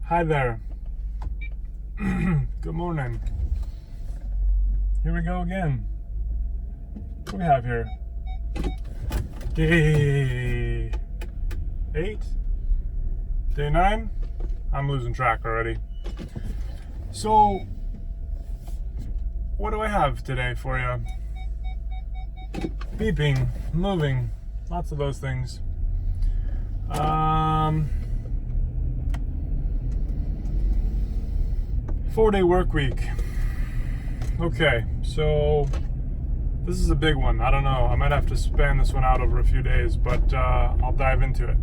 Hi there. Good morning. Here we go again. What do we have here? Day 8? Day 9? I'm losing track already. So, what do I have today for you? Beeping, moving, lots of those things. 4-day work week. Okay, so this is a big one. I don't know. I might have to span this one out over a few days, but I'll dive into it.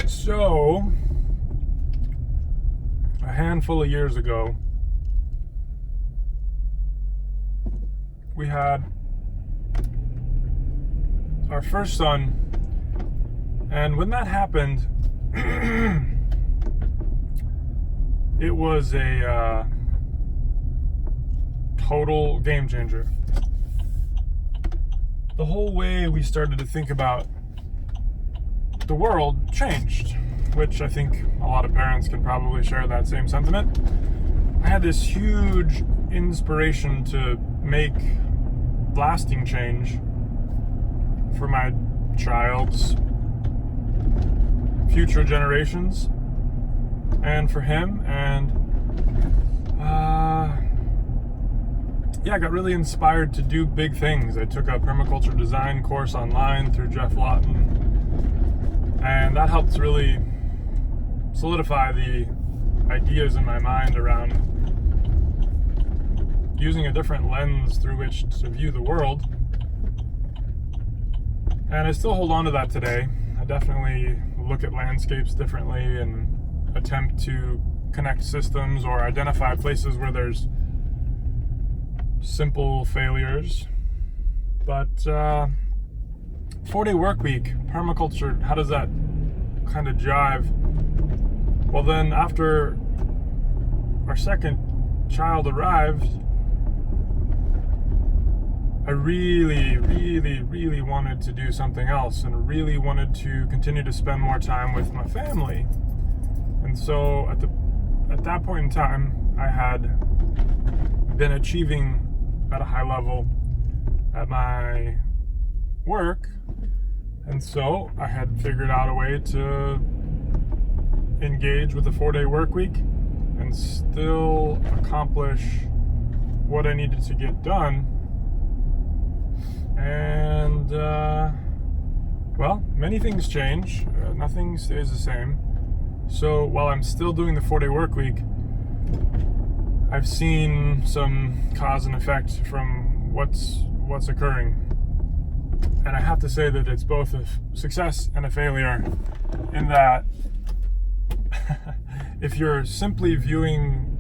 So, a handful of years ago, we had our first son, and when that happened, it was a total game changer. The whole way we started to think about the world changed, which I think a lot of parents can probably share that same sentiment. I had this huge inspiration to make lasting change for my child's future generations and for him, and I got really inspired to do big things. I took a permaculture design course online through Jeff Lawton, and that helped really solidify the ideas in my mind around using a different lens through which to view the world. And I still hold on to that today. I definitely look at landscapes differently and attempt to connect systems or identify places where there's simple failures. But 4-day work week, permaculture, how does that kind of jive? Well, then after our second child arrived, I really wanted to do something else, and really wanted to continue to spend more time with my family. And so at that point in time, I had been achieving at a high level at my work, and so I had figured out a way to engage with a 4-day work week and still accomplish what I needed to get done. And many things change. Nothing stays the same. So while I'm still doing the 4-day work week, I've seen some cause and effect from what's occurring. And I have to say that it's both a success and a failure, in that if you're simply viewing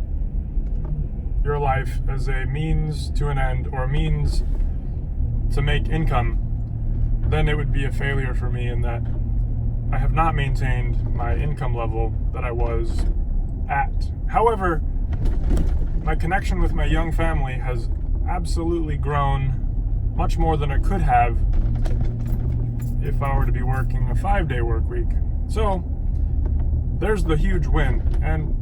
your life as a means to an end, or a means to make income, then it would be a failure for me, in that I have not maintained my income level that I was at. However, my connection with my young family has absolutely grown much more than it could have if I were to be working a 5-day work week. So there's the huge win. And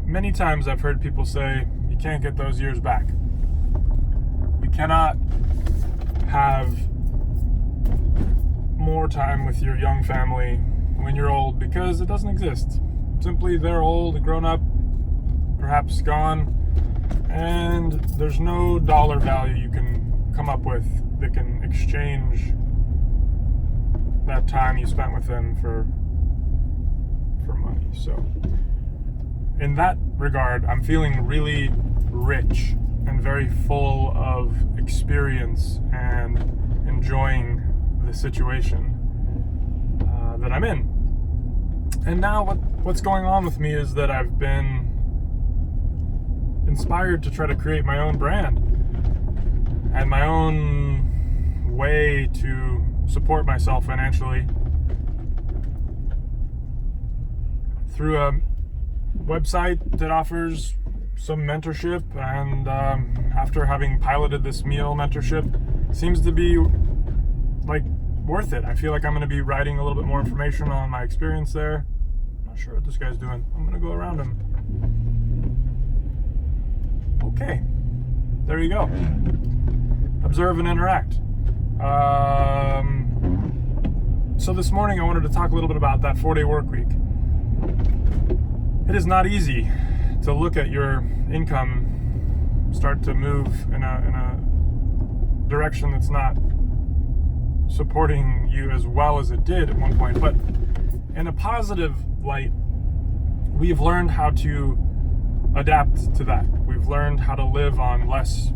many times I've heard people say you can't get those years back. You cannot have more time with your young family when you're old, because it doesn't exist. Simply, they're old, grown up, perhaps gone, and there's no dollar value you can come up with that can exchange that time you spent with them for money. So in that regard, I'm feeling really rich and very full of experience and enjoying the situation that I'm in. And now what's going on with me is that I've been inspired to try to create my own brand and my own way to support myself financially through a website that offers some mentorship, and after having piloted this meal mentorship, seems to be like worth it. I feel like I'm going to be writing a little bit more information on my experience there. Not sure what this guy's doing. I'm going to go around him. Okay, there you go. Observe and interact. So this morning I wanted to talk a little bit about that 4-day work week. It is not easy to look at your income start to move in a direction that's not supporting you as well as it did at one point. But in a positive light, we've learned how to adapt to that. We've learned how to live on less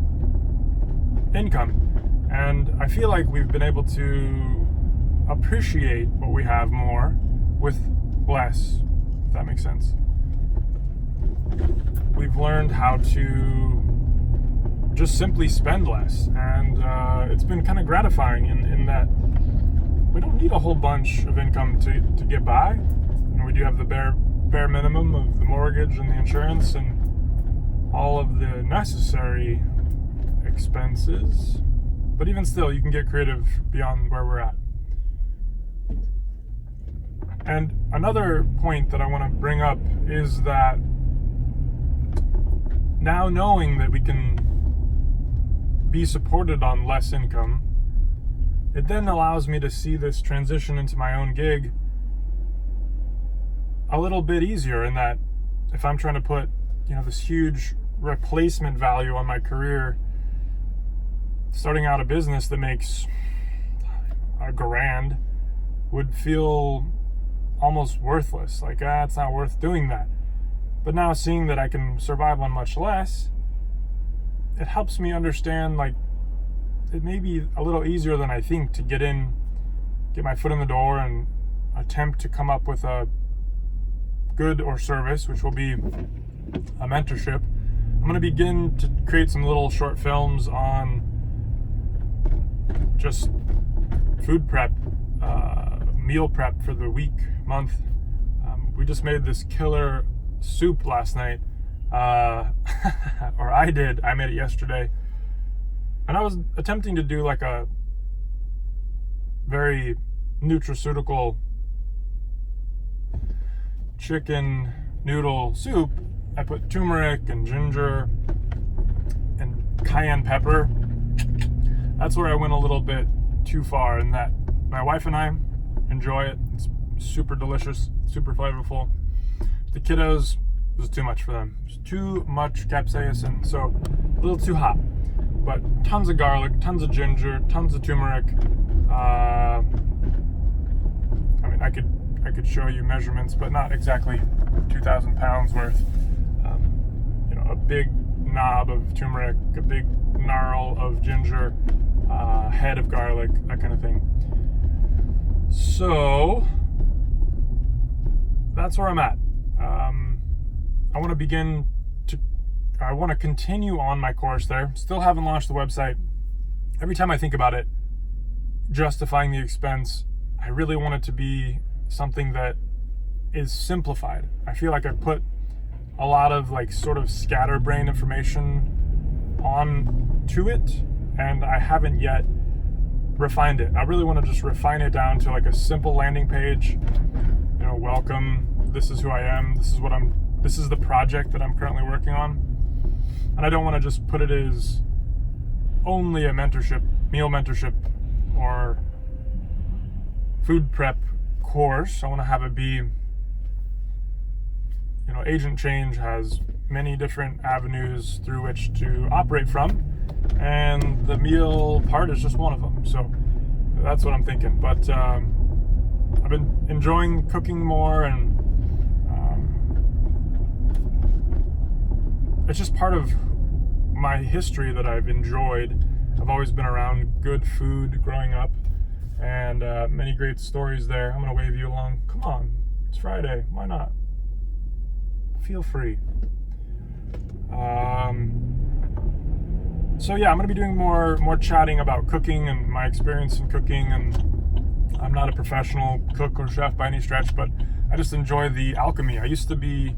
income. And I feel like we've been able to appreciate what we have more with less, if that makes sense. We've learned how to just simply spend less, and it's been kind of gratifying in that we don't need a whole bunch of income to get by. We do have the bare minimum of the mortgage and the insurance and all of the necessary expenses, but even still, you can get creative beyond where we're at. And another point that I want to bring up is that now knowing that we can be supported on less income, it then allows me to see this transition into my own gig a little bit easier, in that if I'm trying to put, this huge replacement value on my career, starting out a business that makes $1,000 would feel almost worthless. Like, it's not worth doing that. But now seeing that I can survive on much less, it helps me understand, like, it may be a little easier than I think to get my foot in the door and attempt to come up with a good or service, which will be a mentorship. I'm going to begin to create some little short films on just food prep, meal prep for the week, month. We just made this killer soup last night, or I made it yesterday, and I was attempting to do like a very nutraceutical chicken noodle soup. I put turmeric and ginger and cayenne pepper. That's where I went a little bit too far, in that my wife and I enjoy it. It's super delicious, super flavorful. The kiddos, it was too much for them. It was too much capsaicin, so a little too hot. But tons of garlic, tons of ginger, tons of turmeric. I could show you measurements, but not exactly 2,000 pounds worth. A big knob of turmeric, a big gnarl of ginger, head of garlic, that kind of thing. So that's where I'm at. I want to continue on my course there. Still haven't launched the website. Every time I think about it, justifying the expense, I really want it to be something that is simplified. I feel like I put a lot of sort of scatterbrain information onto it, and I haven't yet refined it. I really want to just refine it down to a simple landing page. Welcome, this is who I am, this is the project that I'm currently working on. And I don't want to just put it as only a meal mentorship or food prep course. I want to have it be, Agent Change has many different avenues through which to operate from, and the meal part is just one of them. So that's what I'm thinking. But I've been enjoying cooking more, and it's just part of my history that I've enjoyed. I've always been around good food growing up, and many great stories there. I'm going to wave you along. Come on, it's Friday. Why not? Feel free. So yeah, I'm going to be doing more chatting about cooking and my experience in cooking. And I'm not a professional cook or chef by any stretch, but I just enjoy the alchemy. I used to be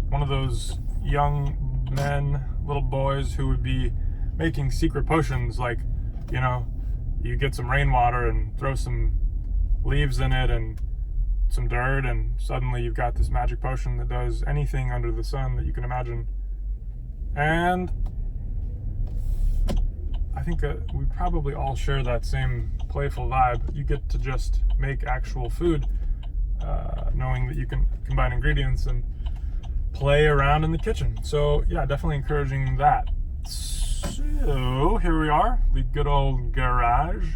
one of those young men, little boys, who would be making secret potions, you get some rainwater and throw some leaves in it and some dirt, and suddenly you've got this magic potion that does anything under the sun that you can imagine. And I think we probably all share that same playful vibe. You get to just make actual food, knowing that you can combine ingredients and play around in the kitchen. So yeah, definitely encouraging that. So here we are, the good old garage.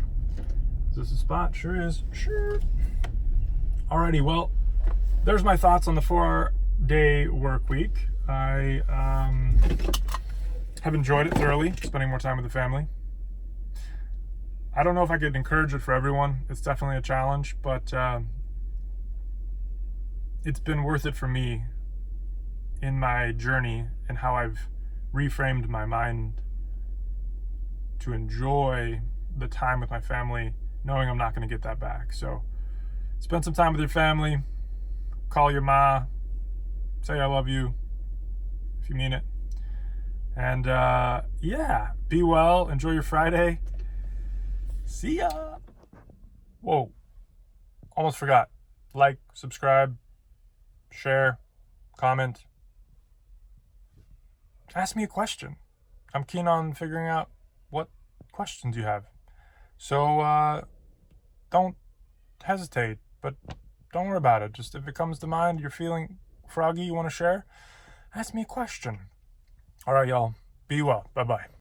Is this a spot? Sure is. Sure. Alrighty, well, there's my thoughts on the 4-day work week. I have enjoyed it thoroughly, spending more time with the family. I don't know if I could encourage it for everyone. It's definitely a challenge, but it's been worth it for me in my journey and how I've reframed my mind to enjoy the time with my family, knowing I'm not going to get that back. So spend some time with your family, call your ma, say I love you if you mean it. And yeah, be well, enjoy your Friday. See ya. Whoa, almost forgot. Like, subscribe, share, comment. Ask me a question. I'm keen on figuring out what questions you have. So don't hesitate, but don't worry about it. Just if it comes to mind, you're feeling froggy, you want to share, ask me a question. All right, y'all. Be well. Bye-bye.